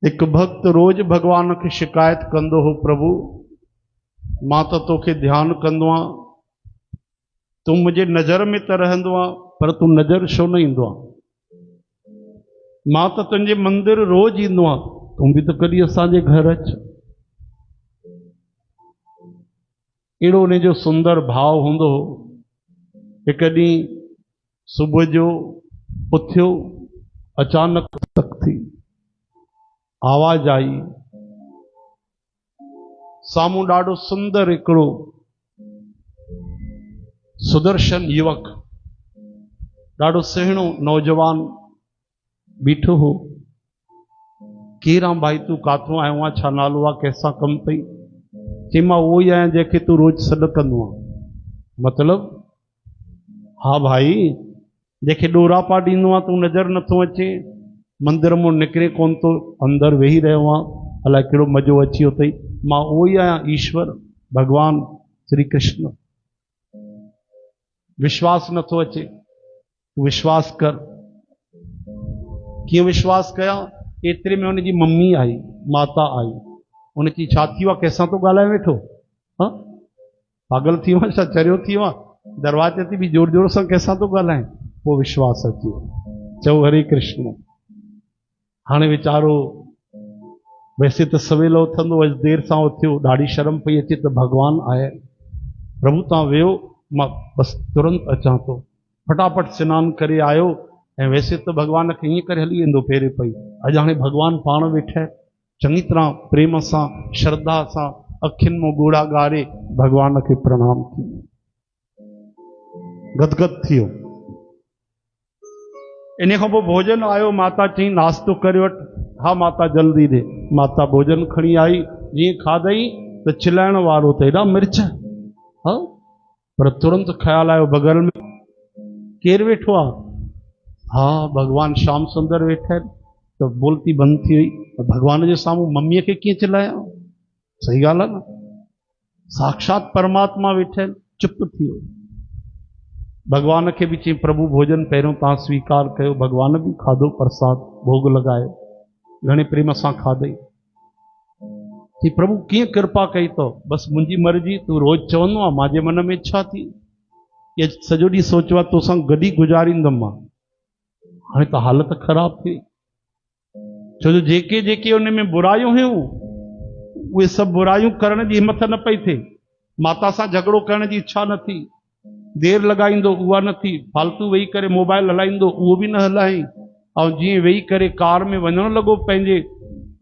एक भक्त रोज भगवान की शिकायत कंदो हो, प्रभु मां तो तोखे ध्यान कंदो आ, तू मुझे नज़र में त रहंदो आ, पर तू नज़र छो न ईंदो आ। मां तो तुंहिंजे मंदिर रोज ईंदो आ, तू भी तो कॾहिं असांजे घर अच। अहिड़ो उन जो सुंदर भाव हूंदो। हिकु ॾींहुं सुबुह जो उथियो, अचानक तक थी आवाज आई, सामूं ॾाढो सुंदर हिकिड़ो सुदर्शन युवक, ॾाढो सुहिणो नौजवान बीठो हो। केरां भाई तू काथों आयो आहे, छा नालो आहे, कंहिंसां कमु अथई? चई मां उहो ई आहियां जंहिंखे तू रोज़ सॾु कंदो आहे। मतलब हा भाई, जंहिंखे ॾोरा पा ॾींदो आहे तू नज़र नथो अचे, मंदिर मां निकिरे कोन थो, अंदरि वेही रहियो आहे, अलाए कहिड़ो मज़ो अची वियो अथई। मां उहो ई आहियां, ईश्वर भगवान श्री कृष्ण। विश्वास नथो अचे, विश्वास कर। कीअं विश्वास कया? एतिरे में उनजी मम्मी आई, माता आई। उन चई छा थी वियो आहे, कंहिंसां तो ॻाल्हाए वेठो? हाँ, पागल थी वियो आहे छा, चरियो थी वियो आहे? दरवाजे ते बि जोर जोर सां कंहिंसां तो ॻाल्हाए। पोइ विश्वास अची वियो। चओ हरे कृष्ण। हाणे वीचारो वैसे तो सवेल उथंदो, अॼु देर सां उथियो, ॾाढी शर्म पई अचे त भगवान आया। प्रभु तव्हां वेहो, मां बसि तुरंत अचां थो। फटाफट सनानु करे आयो, ऐं वैसे तो भगवान खे ईअं करे हली वेंदो फेरे पई। अॼु हाणे भगवान पाण वेठा, चङी तरह प्रेम सां श्रद्धा सां अखियुनि मां ॻोढ़ा ॻारे भगवान खे प्रणाम कयो, गदगद थियो। इन खां पोइ भोजन आयो, माता चई नाश्तो करे वठ। हा माता जल्दी दे। माता भोजन खणी आई, जीअं खाधई त चिल्लाइण वारो त हेॾा मिर्च। हा, पर तुरंत ख्याल आयो बगल में केरु वेठो आहे? हा भगवान श्याम सुंदर वेठा आहिनि। तो बोलती बंदि थी वई। भगवान जे साम्हूं मम्मीअ खे कीअं चिल्लाया? सही ॻाल्हि आहे न, साक्षात परमात्मा वेठा आहिनि। चुप थी वियो। भगवान खे बि चई प्रभु भोजन पहिरियों तव्हां स्वीकार कयो। भगवान बि खाधो प्रसाद भोग लॻायो, घणे प्रेम सां खाधई। कि प्रभु कीअं कृपा कई अथव? बसि मुंहिंजी मर्ज़ी, तूं रोज़ चवंदो आहे, मुंहिंजे मन में इच्छा थी, ये सॼो ॾींहुं सोचियो आहे तोसां गॾु ई गुज़ारींदुमि मां। हाणे त हालत ख़राब थी, छो जो जेके जेके उन में बुरायूं हुयूं, उहे सभु बुरायूं करण जी हिमत न पई थिए। माता सां झगड़ो करण जी इच्छा न थी, देर लॻाईंदो उहा न थी, फालतू वेही करे मोबाइल हलाईंदो उहो बि न हलाई। ऐं जीअं वेही करे कार में वञणु लॻो पंहिंजे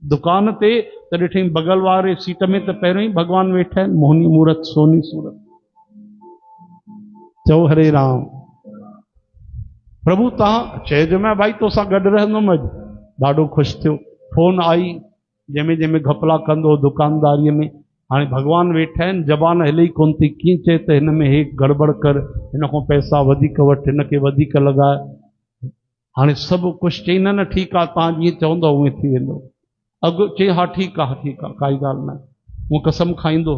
दुकान ते, त ॾिठई बगल वारे सीट में त पहिरियों ई भगवान वेठा आहिनि, मोहिनी मूरत सोनी सूरत। चओ हरे राम। प्रभु तव्हां चइजो मैं भाई तोसां गॾु रहंदुमि। अॼु ॾाढो ख़ुशि थियो। फोन आई, जंहिंमें जंहिंमें घपला कंदो दुकानदारीअ में। हाणे भगवान वेठा आहिनि, ज़बान हले ई कोन थी। कीअं चए त हिन में हे गड़बड़ कर, हिन खां पैसा वधीक वठि, हिन खे वधीक लॻाए। हाणे सभु कुझु चई न ठीकु आहे, तव्हां जीअं चवंदो उएं थी वेंदो। अघु चई हा ठीकु आहे, ठीकु आहे, काई ॻाल्हि न आहे। हूअं कसम खाईंदो,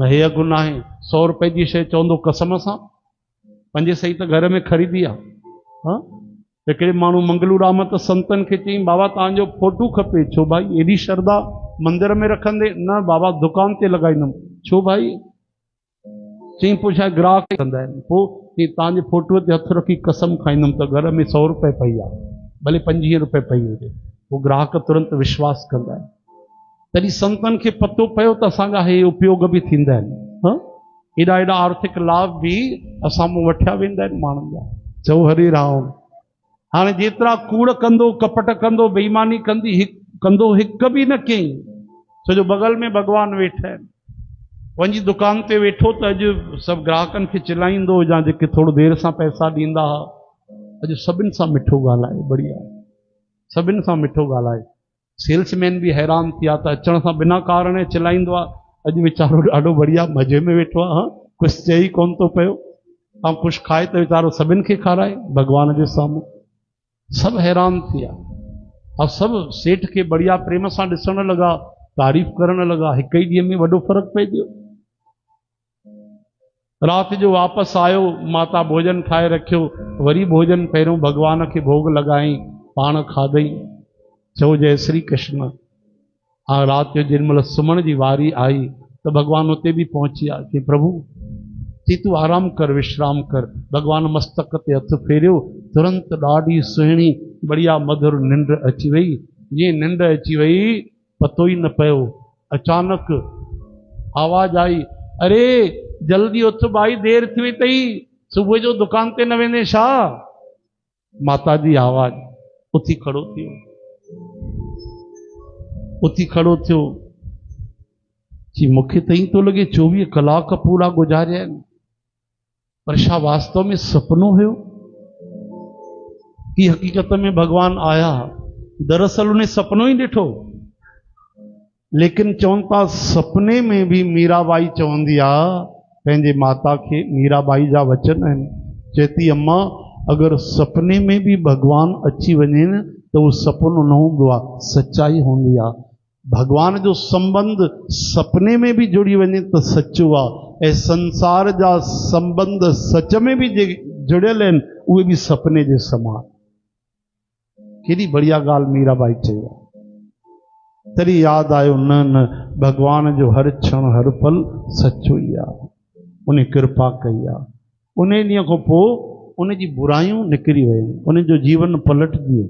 हे अघु न आहे। 100 रुपए जी शइ चवंदो कसम सां, 5 सही त घर में ख़रीदी आहे। हा, हिकिड़े माण्हू मंगलूराम त संतनि खे चई बाबा तव्हांजो फोटू खपे। छो भाई? एॾी श्रद्धा, मंदिर में रखंदे? न बाबा दुकान ते लॻाईंदुमि। छो भाई? चई पोइ छा ग्राहक कंदा आहिनि। पोइ चई तव्हांजे फोटूअ ते हथु रखी कसम खाईंदुमि त घर में 100 रुपए पई आहे, भले 25 रुपए पई हुजे। पोइ ग्राहक तुरंत विश्वास कंदा आहिनि। तॾहिं संतनि खे पतो पियो त असांजा हे उपयोग बि थींदा आहिनि। एॾा एॾा आर्थिक लाभ बि असां मूं वठिया वेंदा आहिनि माण्हुनि जा। चओ हरे राम। हाणे जेतिरा कूड़ कंदो, कपट कंदो, बेईमानी कंदो, हिकु बि न कयईं, छो जो बगल में भगवान वेठा आहिनि। वञी दुकान ते वेठो त अॼु सभु ग्राहकनि खे चिलाईंदो, या जेके थोरो देर सां पैसा ॾींदा हुआ, अॼु सभिनि सां मिठो ॻाल्हाए, बढ़िया सभिनि सां मिठो ॻाल्हाए। सेल्समैन बि हैरान थी विया त अचण सां बिना कारण चिलाईंदो आहे, अॼु वीचारो ॾाढो बढ़िया मज़े में वेठो आहे। कुझु चई कोन थो पियो, ऐं कुझु खाए त वीचारो सभिनि खे खाराए भगवान जे साम्हूं। सभु हैरान थी विया, और सभु सेठ खे बढ़िया प्रेम सां ॾिसण लॻा, तारीफ़ करण लॻा। हिकु ई ॾींहं में वॾो फ़र्क़ु पइजी वियो। राति जो वापसि आयो, माता भोजन ठाहे रखियो। वरी भोजन पहिरियों भगवान खे भोग लॻाई, पाण खाधई। चओ जय श्री कृष्ण। रात जो जिनमल सुम्हण जी वारी आई तो भगवान उते भी पहुंची आ कि प्रभु थी तू आराम कर, विश्राम कर। भगवान मस्तक ते हथ फेरियो, तुरंत ॾाढी सुहिणी बढ़िया मधुर निंड अची वई। ये निंड अची वई पतो ही न पयो। अचानक आवाज आई, अरे जल्दी उथ भाई, देर थी वई तई, सुबुह जो दुकान ते न वेंदे छा? माता जी आवाज। उथी खड़ो थियो, उथी खड़ो थियो जी मूंखे त ईं थो लॻे 24 कलाक पूरा गुज़ारिया आहिनि, पर छा वास्तव में सपनो हुयो कि हकीकत में भगवान आया? दरअसल उन्हें सपनो ही ॾिठो। लेकिन चवनि था सपने में भी मीराबाई चवंदी आहे पंहिंजे माता खे, मीराबाई जा वचन आहिनि, चएती अम्मा अगर सपने में भी भगवान अची वञे न तो वो सपनो न हूंदो आहे, सच्चाई हूंदी आहे। भगवान जो संबंध सपने में भी जुड़ी वञे तो सच्चो आहे, ऐं संसार जा संबंध सच में भी जुड़ियल आहिनि उहे भी सपने जे समान। केॾी बढ़िया ॻाल्हि मीराबाई चई आहे। तरी याद आयो न न भगवान जो हर क्षण हर पल सच्चो ही आहे, उन कृपा कई आहे। उन ॾींहं खां पोइ उन जी बुराइयूं निकिरी वयूं, उन जो जीवन पलटजी वियो।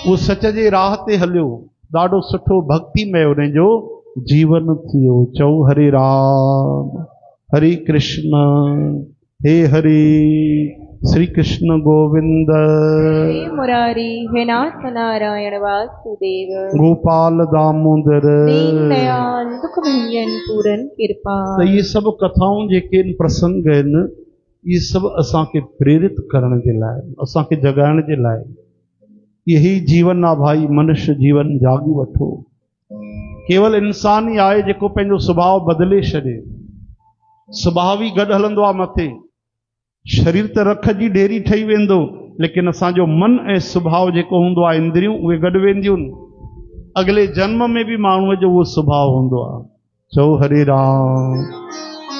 वो सच जे राह ते हलियो, ॾाढो सुठो भक्तिमय उन जो जीवन थी वियो। चओ हरे राम हरे कृष्ण हे हरे श्री कृष्ण गोविंद हे मुरारी हे नाथ नारायण वासुदेव गोपाल दामोदर दीन दयाल दुख भंजन पूरन कृपा। तो ये सब कथाऊं जेके इन प्रसंग आहिनि ये सब असांखे प्रेरित करण जे लाइ, असांखे जगाइण जे लाइ। यही जीवन आहे भाई, मनुष्य जीवन जागी वठो। केवल इंसान ही आहे जेको पंहिंजो सुभाउ बदिले छॾे। सुभाउ ई गॾु हलंदो आहे मथे, शरीर त रख जी ढेरी ठही वेंदो, लेकिन असांजो मन ऐं सुभाउ जेको हूंदो आहे, इंद्रियूं उहे गॾु वेंदियूं। अगले जन्म में भी माण्हूअ जो उहो सुभाउ हूंदो आहे। चओ हरे राम।